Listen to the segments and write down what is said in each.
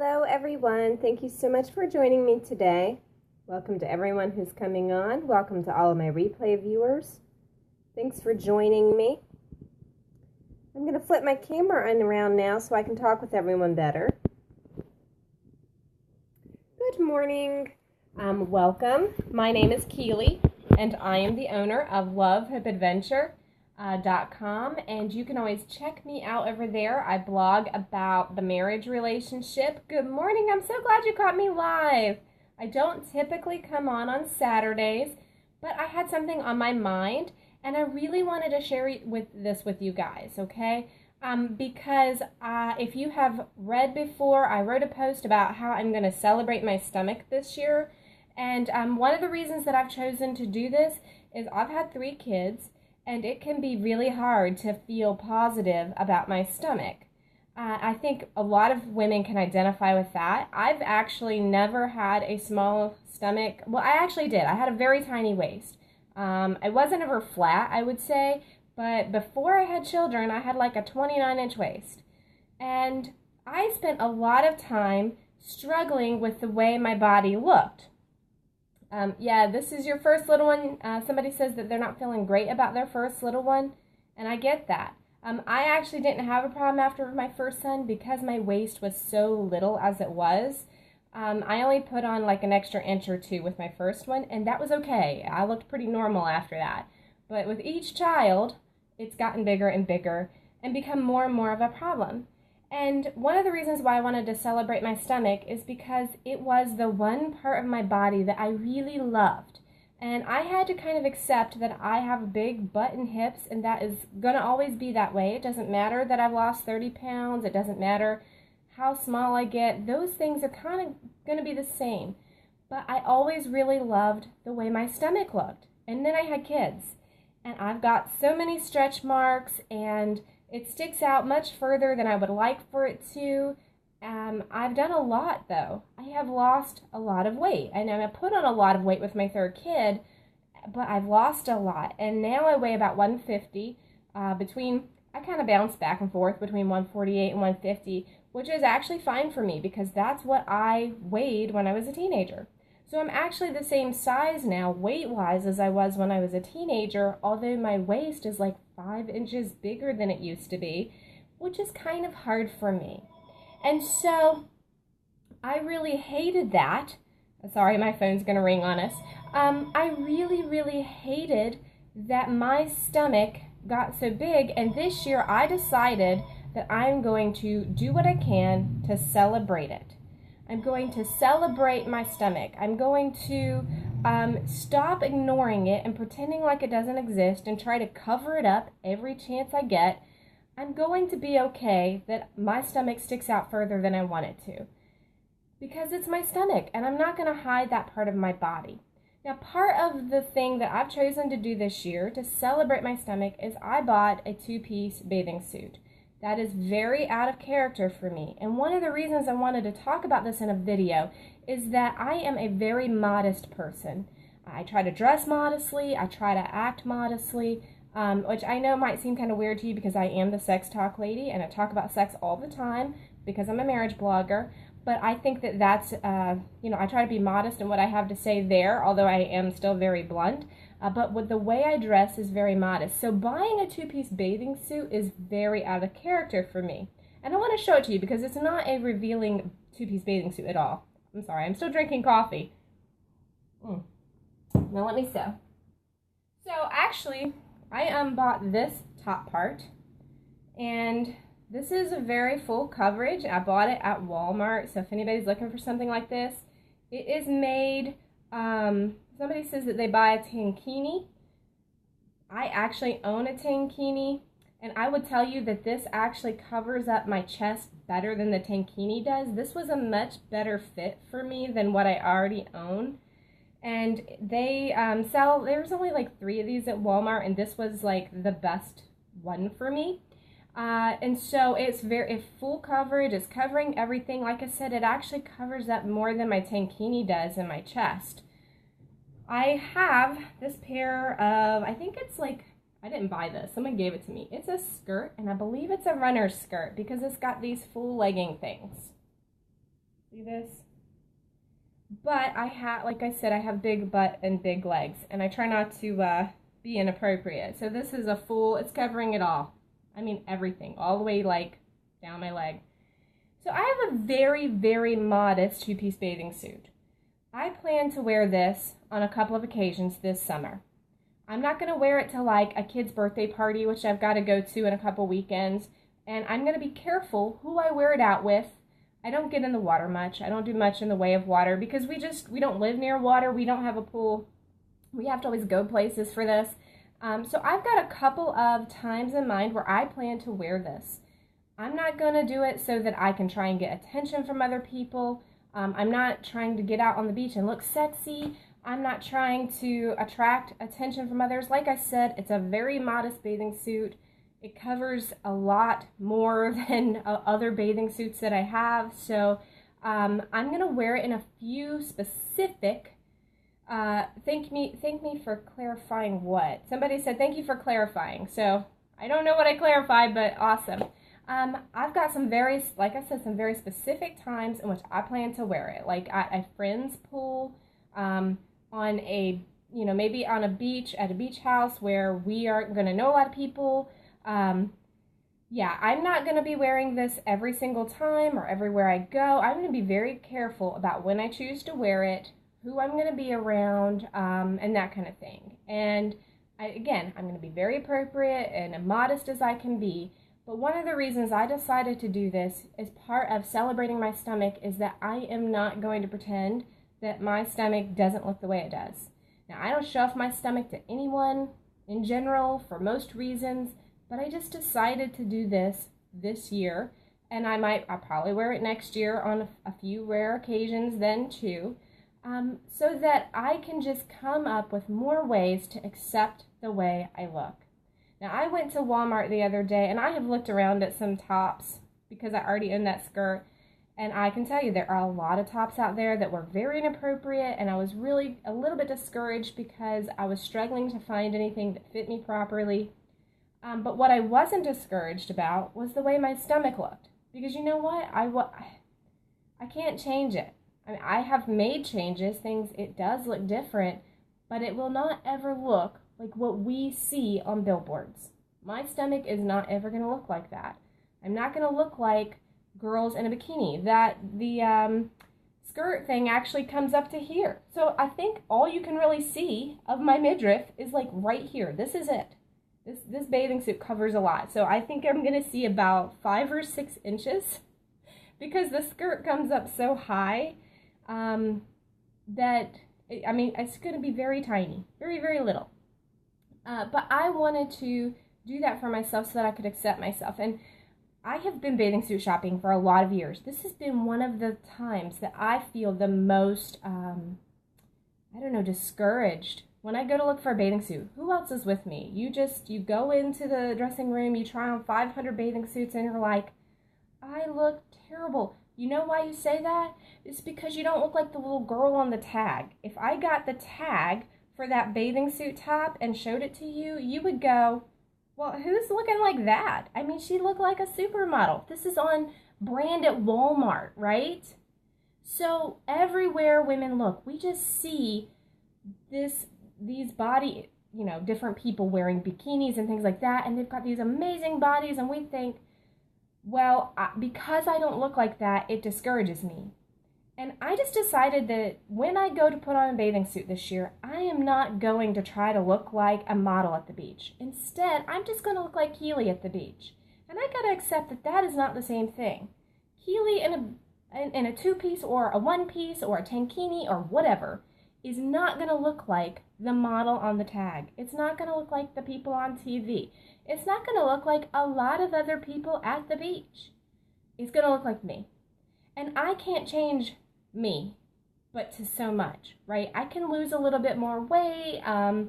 Hello everyone, thank you so much for joining me today. Welcome to everyone who's coming on. Welcome to all of my replay viewers. Thanks for joining me. I'm going to flip my camera around now so I can talk with everyone better. Good morning. Welcome. My name is Keely and I am the owner of LoveHopeAdventure.com, and you can always check me out over there. I blog about the marriage relationship. Good morning. I'm so glad you caught me live. I don't typically come on Saturdays, but I had something on my mind and I really wanted to share this with you guys, okay? Because if you have read before, I wrote a post about how I'm going to celebrate my stomach this year. And one of the reasons that I've chosen to do this is I've had 3 kids, and it can be really hard to feel positive about my stomach. I think a lot of women can identify with that. I've actually never had a small stomach. Well, I actually did. I had a very tiny waist. I wasn't ever flat, I would say, but before I had children, I had like a 29-inch waist. And I spent a lot of time struggling with the way my body looked. Yeah, this is your first little one. Somebody says that they're not feeling great about their first little one, and I get that. I actually didn't have a problem after my first son because my waist was so little as it was. I only put on like an extra inch or 2 with my first one, and that was okay. I looked pretty normal after that. But with each child, it's gotten bigger and bigger and become more and more of a problem. And one of the reasons why I wanted to celebrate my stomach is because it was the one part of my body that I really loved. And I had to kind of accept that I have a big butt and hips, and that is going to always be that way. It doesn't matter that I've lost 30 pounds. It doesn't matter how small I get. Those things are kind of going to be the same. But I always really loved the way my stomach looked. And then I had kids. And I've got so many stretch marks, and it sticks out much further than I would like for it to. I've done a lot, though. I have lost a lot of weight. And I put on a lot of weight with my 3rd kid, but I've lost a lot. And now I weigh about 150. I kind of bounce back and forth between 148 and 150, which is actually fine for me because that's what I weighed when I was a teenager. So I'm actually the same size now, weight-wise, as I was when I was a teenager, although my waist is like 5 inches bigger than it used to be, which is kind of hard for me. And so I really hated that. Sorry, my phone's going to ring on us. I really, really hated that my stomach got so big, and this year I decided that I'm going to do what I can to celebrate it. I'm going to celebrate my stomach. I'm going to stop ignoring it and pretending like it doesn't exist and try to cover it up every chance I get. I'm going to be okay that my stomach sticks out further than I want it to. Because it's my stomach, and I'm not going to hide that part of my body. Now, part of the thing that I've chosen to do this year to celebrate my stomach is I bought a 2-piece bathing suit. That is very out of character for me. And one of the reasons I wanted to talk about this in a video is that I am a very modest person. I try to dress modestly. I try to act modestly, which I know might seem kind of weird to you because I am the sex talk lady and I talk about sex all the time because I'm a marriage blogger. But I think that that's, I try to be modest in what I have to say there, although I am still very blunt. But with the way I dress is very modest. So buying a 2-piece bathing suit is very out of character for me. And I want to show it to you because it's not a revealing 2-piece bathing suit at all. I'm sorry, I'm still drinking coffee. Now let me sew. So actually, I bought this top part. And this is a very full coverage. I bought it at Walmart. So if anybody's looking for something like this, it is made... somebody says that they buy a tankini. I actually own a tankini, and I would tell you that this actually covers up my chest better than the tankini does. This was a much better fit for me than what I already own. And they there's only like 3 of these at Walmart, and this was like the best one for me. And so it's full coverage. It's covering everything. Like I said, it actually covers up more than my tankini does in my chest. I have this pair of, I think it's like, I didn't buy this. Someone gave it to me. It's a skirt, and I believe it's a runner's skirt because it's got these full legging things. See this? But I have, like I said, I have big butt and big legs, and I try not to be inappropriate. So this is a full, it's covering it all. I mean everything, all the way like down my leg. So I have a very, very modest two-piece bathing suit. I plan to wear this on a couple of occasions this summer. I'm not going to wear it to like a kid's birthday party, which I've got to go to in a couple weekends, and I'm going to be careful who I wear it out with. I don't get in the water much. I don't do much in the way of water because we don't live near water. We don't have a pool. We have to always go places for this. So I've got a couple of times in mind where I plan to wear this. I'm not going to do it so that I can try and get attention from other people. I'm not trying to get out on the beach and look sexy. I'm not trying to attract attention from others. Like I said, it's a very modest bathing suit. It covers a lot more than other bathing suits that I have. So I'm going to wear it in a few specific, thank me for clarifying what? Somebody said thank you for clarifying. So I don't know what I clarified, but awesome. I've got some very, like I said, some very specific times in which I plan to wear it. Like at a friend's pool, on a, maybe on a beach, at a beach house where we aren't going to know a lot of people. Yeah, I'm not going to be wearing this every single time or everywhere I go. I'm going to be very careful about when I choose to wear it, who I'm going to be around, and that kind of thing. And again, I'm going to be very appropriate and as modest as I can be. But one of the reasons I decided to do this as part of celebrating my stomach is that I am not going to pretend that my stomach doesn't look the way it does. Now, I don't show off my stomach to anyone in general for most reasons, but I just decided to do this year, and I'll probably wear it next year on a few rare occasions then too, so that I can just come up with more ways to accept the way I look. Now, I went to Walmart the other day, and I have looked around at some tops because I already own that skirt, and I can tell you there are a lot of tops out there that were very inappropriate, and I was really a little bit discouraged because I was struggling to find anything that fit me properly. But what I wasn't discouraged about was the way my stomach looked, because you know what? I can't change it. I mean, I have made changes, it does look different, but it will not ever look like what we see on billboards. My stomach is not ever going to look like that. I'm not going to look like girls in a bikini. The skirt thing actually comes up to here. So I think all you can really see of my midriff is like right here. This is it. This bathing suit covers a lot. So I think I'm going to see about 5 or 6 inches because the skirt comes up so high that, it's going to be very tiny, very, very little. But I wanted to do that for myself so that I could accept myself. And I have been bathing suit shopping for a lot of years. This has been one of the times that I feel the most, discouraged. When I go to look for a bathing suit, who else is with me? You go into the dressing room, you try on 500 bathing suits, and you're like, I look terrible. You know why you say that? It's because you don't look like the little girl on the tag. If I got the tag for that bathing suit top and showed it to you, you would go, well, who's looking like that? I mean, she looked like a supermodel. This is on brand at Walmart, right? So everywhere women look, we just see these body, different people wearing bikinis and things like that, and they've got these amazing bodies, and we think, well, because I don't look like that, it discourages me. And I just decided that when I go to put on a bathing suit this year, I am not going to try to look like a model at the beach. Instead, I'm just going to look like Keely at the beach. And I got to accept that that is not the same thing. Keely in a two-piece or a one-piece or a tankini or whatever is not going to look like the model on the tag. It's not going to look like the people on TV. It's not going to look like a lot of other people at the beach. It's going to look like me. And I can't change me, but to so much, right? I can lose a little bit more weight. I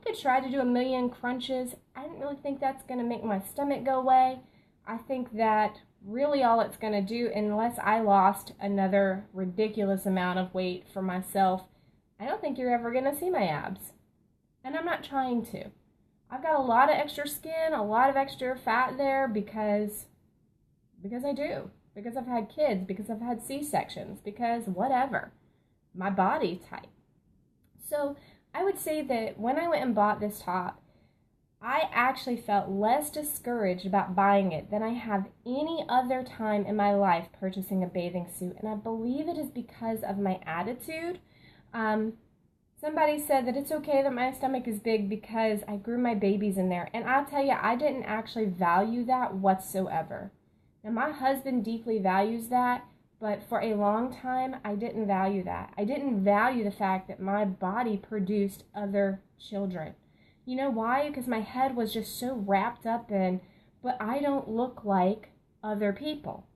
could try to do a million crunches. I don't really think that's going to make my stomach go away. I think that really all it's going to do, unless I lost another ridiculous amount of weight for myself, I don't think you're ever going to see my abs. And I'm not trying to. I've got a lot of extra skin, a lot of extra fat there because I do. because I've had kids, because I've had C-sections, because whatever, my body type. So I would say that when I went and bought this top, I actually felt less discouraged about buying it than I have any other time in my life purchasing a bathing suit. And I believe it is because of my attitude. Somebody said that it's okay that my stomach is big because I grew my babies in there. And I'll tell you, I didn't actually value that whatsoever. Now, my husband deeply values that, but for a long time, I didn't value that. I didn't value the fact that my body produced other children. You know why? Because my head was just so wrapped up in, but I don't look like other people.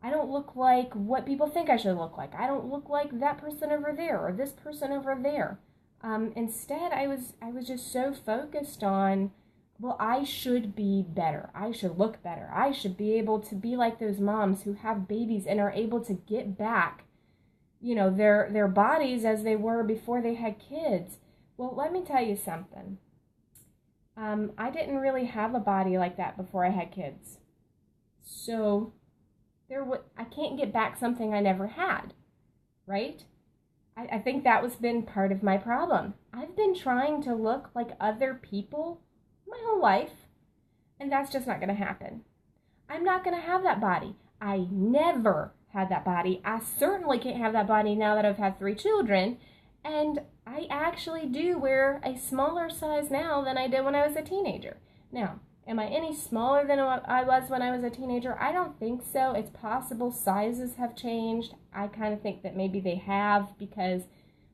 I don't look like what people think I should look like. I don't look like that person over there or this person over there. Instead, I was just so focused on, well, I should be better. I should look better. I should be able to be like those moms who have babies and are able to get back, their bodies as they were before they had kids. Well, let me tell you something. I didn't really have a body like that before I had kids. So I can't get back something I never had, right? I think that was been part of my problem. I've been trying to look like other people my whole life, and that's just not going to happen. I'm not going to have that body. I never had that body. I certainly can't have that body now that I've had 3 children, and I actually do wear a smaller size now than I did when I was a teenager. Now, am I any smaller than I was when I was a teenager? I don't think so. It's possible sizes have changed. I kind of think that maybe they have because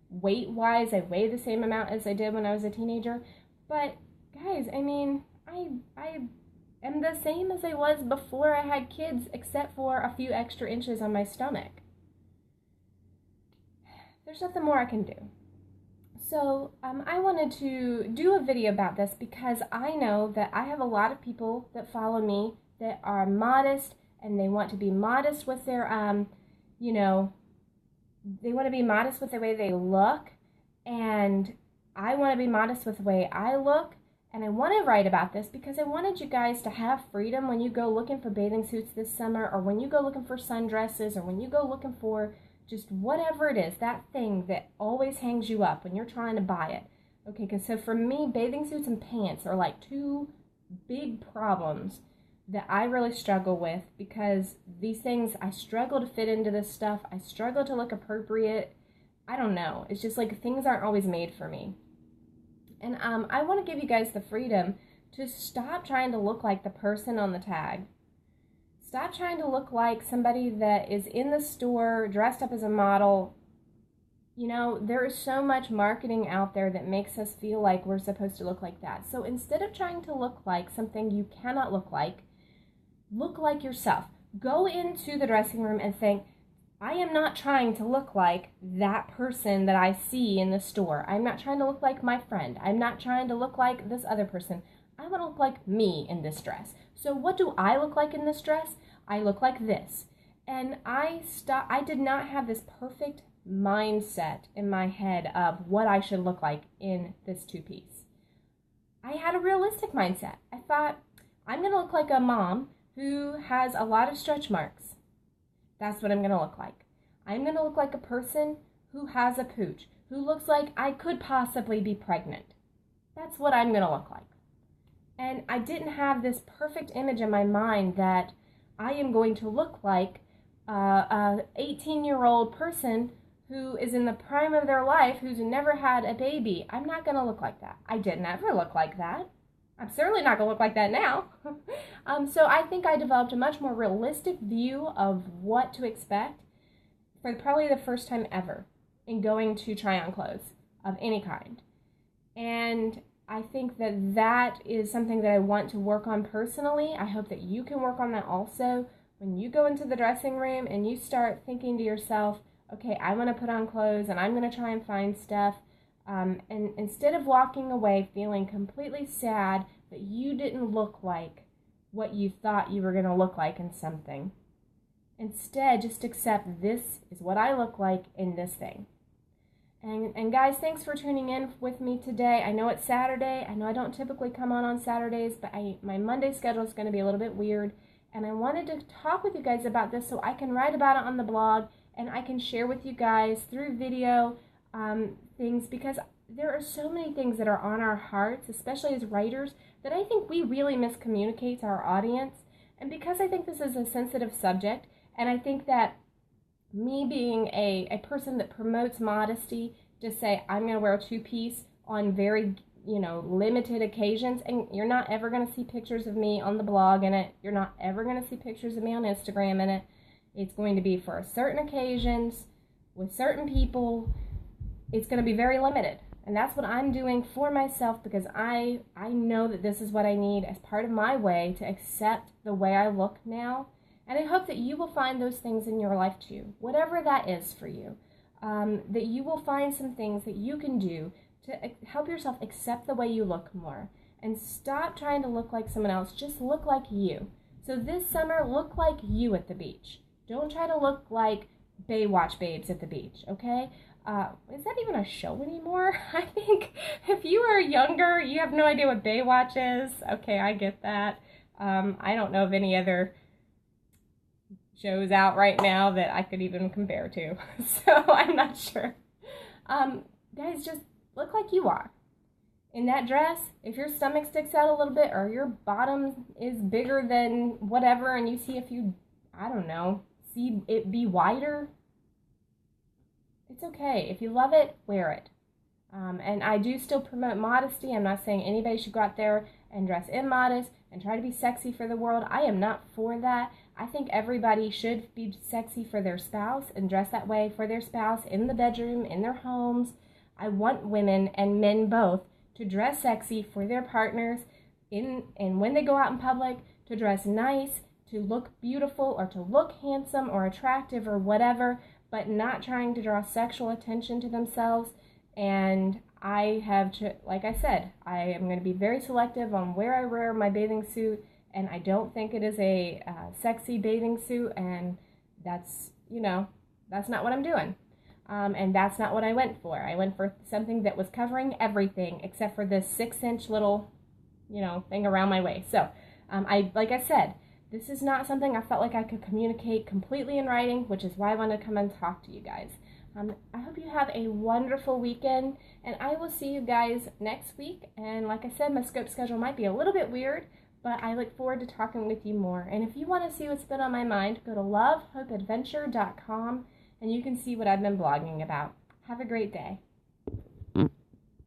weight-wise, I weigh the same amount as I did when I was a teenager. But, guys, I mean, I am the same as I was before I had kids, except for a few extra inches on my stomach. There's nothing more I can do. So I wanted to do a video about this because I know that I have a lot of people that follow me that are modest, and they want to be modest with their, they want to be modest with the way they look, and I want to be modest with the way I look, and I want to write about this because I wanted you guys to have freedom when you go looking for bathing suits this summer, or when you go looking for sundresses, or when you go looking for just whatever it is, that thing that always hangs you up when you're trying to buy it. Okay, because so for me, bathing suits and pants are like 2 big problems that I really struggle with, because these things, I struggle to fit into this stuff. I struggle to look appropriate. I don't know. It's just like things aren't always made for me. And I want to give you guys the freedom to stop trying to look like the person on the tag. Stop trying to look like somebody that is in the store dressed up as a model. There is so much marketing out there that makes us feel like we're supposed to look like that. So instead of trying to look like something you cannot look like yourself. Go into the dressing room and think, I am not trying to look like that person that I see in the store. I'm not trying to look like my friend. I'm not trying to look like this other person. I want to look like me in this dress. So what do I look like in this dress? I look like this. And I did not have this perfect mindset in my head of what I should look like in this 2-piece. I had a realistic mindset. I thought, I'm going to look like a mom who has a lot of stretch marks. That's what I'm going to look like. I'm going to look like a person who has a pooch, who looks like I could possibly be pregnant. That's what I'm going to look like. And I didn't have this perfect image in my mind that I am going to look like a 18-year-old person who is in the prime of their life, who's never had a baby. I'm not going to look like that. I didn't ever look like that. I'm certainly not going to look like that now. So I think I developed a much more realistic view of what to expect for probably the first time ever in going to try on clothes of any kind. And I think that is something that I want to work on personally. I hope that you can work on that also. When you go into the dressing room and you start thinking to yourself, okay, I want to put on clothes and I'm going to try and find stuff. And instead of walking away feeling completely sad that you didn't look like what you thought you were going to look like in something, instead just accept this is what I look like in this thing. And guys, thanks for tuning in with me today. I know it's Saturday. I know I don't typically come on Saturdays, but my Monday schedule is going to be a little bit weird. And I wanted to talk with you guys about this so I can write about it on the blog and I can share with you guys through video things, because there are so many things that are on our hearts, especially as writers, that I think we really miscommunicate to our audience. And because I think this is a sensitive subject, and I think that me being a person that promotes modesty, just say I'm going to wear a two-piece on very, limited occasions, and you're not ever going to see pictures of me on the blog in it. You're not ever going to see pictures of me on Instagram in it. It's going to be for certain occasions, with certain people. It's going to be very limited. And that's what I'm doing for myself, because I know that this is what I need as part of my way to accept the way I look now. And I hope that you will find those things in your life too, whatever that is for you, that you will find some things that you can do to help yourself accept the way you look more. And stop trying to look like someone else. Just look like you. So this summer, look like you at the beach. Don't try to look like Baywatch babes at the beach, okay? Is that even a show anymore? I think if you are younger, you have no idea what Baywatch is. Okay, I get that. I don't know of any other shows out right now that I could even compare to. So I'm not sure. Guys, just look like you are. In that dress, if your stomach sticks out a little bit or your bottom is bigger than whatever and you see if you, see it be wider, it's okay. If you love it, wear it. And I do still promote modesty. I'm not saying anybody should go out there and dress immodest and try to be sexy for the world. I am not for that. I think everybody should be sexy for their spouse and dress that way for their spouse in the bedroom, in their homes. I want women and men both to dress sexy for their partners and when they go out in public, to dress nice, to look beautiful or to look handsome or attractive or whatever, but not trying to draw sexual attention to themselves. And I have, like I said, I am going to be very selective on where I wear my bathing suit, and I don't think it is a sexy bathing suit, and that's not what I'm doing. And that's not what I went for. I went for something that was covering everything except for this 6-inch little, thing around my waist. So, like I said, this is not something I felt like I could communicate completely in writing, which is why I wanted to come and talk to you guys. I hope you have a wonderful weekend, and I will see you guys next week. And like I said, my scope schedule might be a little bit weird, but I look forward to talking with you more. And if you want to see what's been on my mind, go to lovehopeadventure.com, and you can see what I've been blogging about. Have a great day.